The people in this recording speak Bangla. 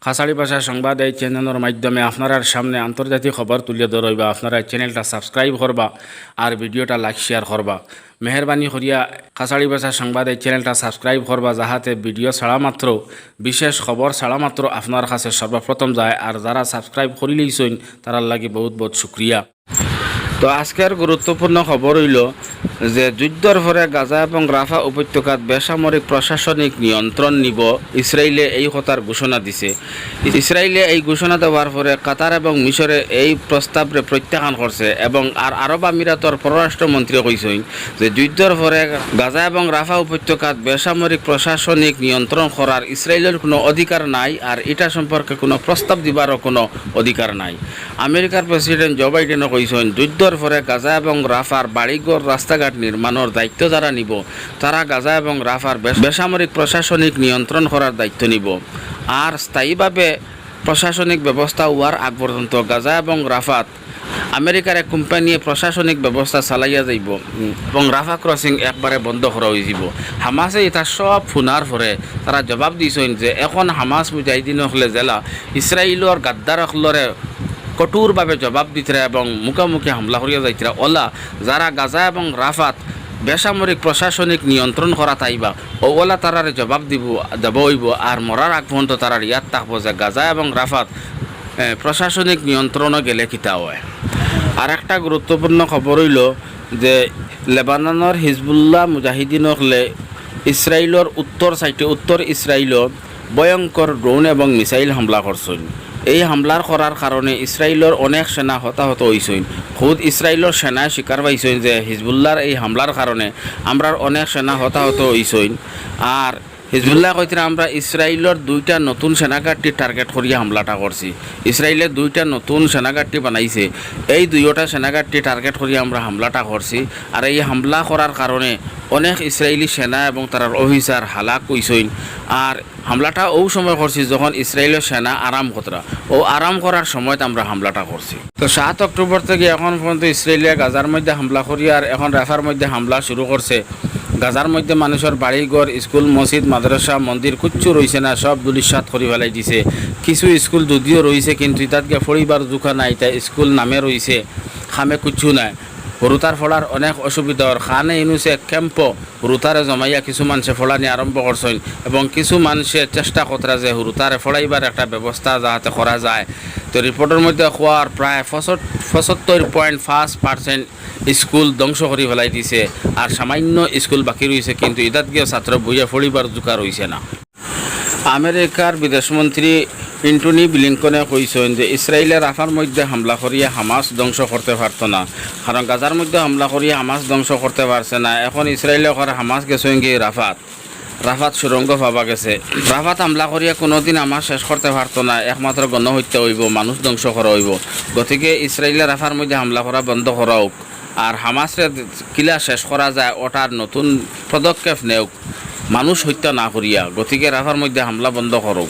খাসাড়ি ভাষা সংবাদ এই চ্যানেলের মাধ্যমে আপনার সামনে আন্তর্জাতিক খবর তুলে ধরবা। আপনারা চ্যানেলটা সাবস্ক্রাইব করবা আর ভিডিওটা লাইক শেয়ার করবা। মেহরবানি করিয়া খাসাড়ি ভাষা সংবাদ এই চ্যানেলটা সাবস্ক্রাইব করবা, যাহাতে ভিডিও ছাড়া মাত্র বিশেষ খবর ছাড়া মাত্র আপনার কাছে সর্বপ্রথম যায়। আর যারা সাবস্ক্রাইব করিলেইছেন তারার লাগি বহুত বহুত শুক্রিয়া। তো আজকের গুরুত্বপূর্ণ খবর হইল যে যুদ্ধের পরে গাজা এবং রাফা উপত্যকাত বেসামরিক প্রশাসনিক নিয়ন্ত্রণ নিব ইসরায়েলে এই কথার ঘোষণা দিছে। ইসরায়েলে এই ঘোষণা দেওয়ার পরে কাতার এবং মিশরে এই প্রস্তাবরে প্রত্যাখ্যান করছে এবং আরব আমিরাতর পররাষ্ট্রমন্ত্রী কইছেন যে যুদ্ধের পরে গাজা এবং রাফা উপত্যকাত বেসামরিক প্রশাসনিক নিয়ন্ত্রণ করার ইসরায়েলের কোনো অধিকার নাই, আর এটা সম্পর্কে কোনো প্রস্তাব দিবারও কোনো অধিকার নাই। আমেরিকার প্রেসিডেন্ট জো বাইডেনও কইছেন যুদ্ধের পরে গাজা এবং রাফার বাড়িঘর রাস্তাঘাট নির্মাণের দায়িত্ব যারা নিব তারা গাজা এবং রাফার বেসামরিক প্রশাসনিক নিয়ন্ত্রণ করার দায়িত্ব নিব। আর স্থায়ীভাবে প্রশাসনিক ব্যবস্থা হওয়ার আগ পর্যন্ত গাজা এবং রাফাত আমেরিকার এক কোম্পানি প্রশাসনিক ব্যবস্থা চালাইয়া যাইব এবং রাফা ক্রসিং একবারে বন্ধ করা হয়ে যাব। হামাসে এটা সব শুনার পরে তারা জবাব দিয়েছেন যে এখন হামাস মুজাহিদিন হলে জেলা ইসরায়েলের গাদ্দার হলরে কঠোরভাবে জবাব দিতরা এবং মুখোমুখি হামলা করিয়া যাইতরা ওলা যারা গাজা এবং রাফাত বেসামরিক প্রশাসনিক নিয়ন্ত্রণ করা তাইবা ওলা তারারে জবাব দেব হইব। আর মরার আগ পর্যন্ত তারা ইয়াদ থাকবো যে গাজা এবং রাফাত প্রশাসনিক নিয়ন্ত্রণও গেলে কিতা হয়। আর একটা গুরুত্বপূর্ণ খবর হইল যে লেবাননের হিজবুল্লাহ মুজাহিদিন হলে ইসরায়েলের উত্তর ইসরায়েলত ভয়ঙ্কর ড্রোন এবং মিসাইল হামলা করছেন। এই হামলার করার কারণে ইসরায়েলের অনেক সেনা হতাহত হয়েছেন। খুদ ইসরায়েলের সেনায় স্বীকার পাইছেন যে হিজবুল্লাহর এই হামলার কারণে আমরা অনেক সেনা হতাহত হয়েছেন। আর হিজবুল্লাহ কইতে আমরা ইসরায়েলের 2টা নতুন সেনাঘাটি টার্গেট করিয়া হামলাটা করছি। ইসরায়েলের 2টা নতুন সেনাঘাটি বানাইছে, এই 2টা সেনাঘাটি টার্গেট করিয়া আমরা হামলাটা করছি। আর এই হামলা করার কারণে অনেক ইসরায়েলি সেনা এবং তার অফিসার হালাক হইছেন। আর হামলাটা ও সময় করছি যখন ইসরায়েলের সেনা আরাম কতরা আরাম করার সময় আমরা হামলাটা করছি। তো 7 অক্টোবর থেকে এখন পর্যন্ত ইসরায়েলিয়া গাজার মধ্যে হামলা করি আর এখন রাফার মধ্যে হামলা শুরু করছে। গাজার মধ্যে মানুষের বাড়িঘর, স্কুল, মসজিদ, মাদ্রাসা, মন্দির কিচ্ছু রয়েছে না, সব দুলিশাত করে ফেলাই দিছে। কিছু স্কুল যদিও রয়েছে কিন্তু তাতকে পড়িবার জোখা নাই, তাই স্কুল নামে রয়েছে, খামে কিচ্ছু নাই। হুরুতার ফলার অনেক অসুবিধা। খানে ইনুসে ক্যাম্প হুরুতারে জমাইয়া কিছু মানুষে ফলানি আরম্ভ করছেন এবং কিছু মানুষে চেষ্টা করা যে হুরুতারে ফলাইবার একটা ব্যবস্থা যাতে করা যায়। তো রিপোর্টের মধ্যে হওয়ার প্রায় 75.5% স্কুল ধ্বংস করে ফেলাই দিছে আর সামান্য স্কুল বাকি রয়েছে, কিন্তু ইদাত গিয়ে ছাত্র বইয়া ফলিবার জোকা রয়েছে না। আমেরিকার বিদেশমন্ত্রী এন্টনি ব্লিংকনে কইছেন যে ইসরায়েলের রাফার মধ্যে হামলা করিয়া হামাস ধ্বংস করতে পারত না, কারণ গাজার মধ্যে হামলা করিয়া হামাস ধ্বংস করতে পারছে না। এখন ইসরায়েলে করে হামাস গেছেন গিয়ে রাফাত সুরঙ্গ পাবা গেছে। রাফাত হামলা করিয়া কোনোদিন আমার শেষ করতে পারতো না, একমাত্র গণহত্যা হইব, মানুষ ধ্বংস করা হইব। গতিকে ইসরায়েলে রাফার মধ্যে হামলা করা বন্ধ করা হোক আর হামাসরে কিলা শেষ করা যায় ওটার নতুন পদক্ষেপ নেওক, মানুষ হত্যা না করিয়া। গতিকে রাফার মধ্যে হামলা বন্ধ করুক।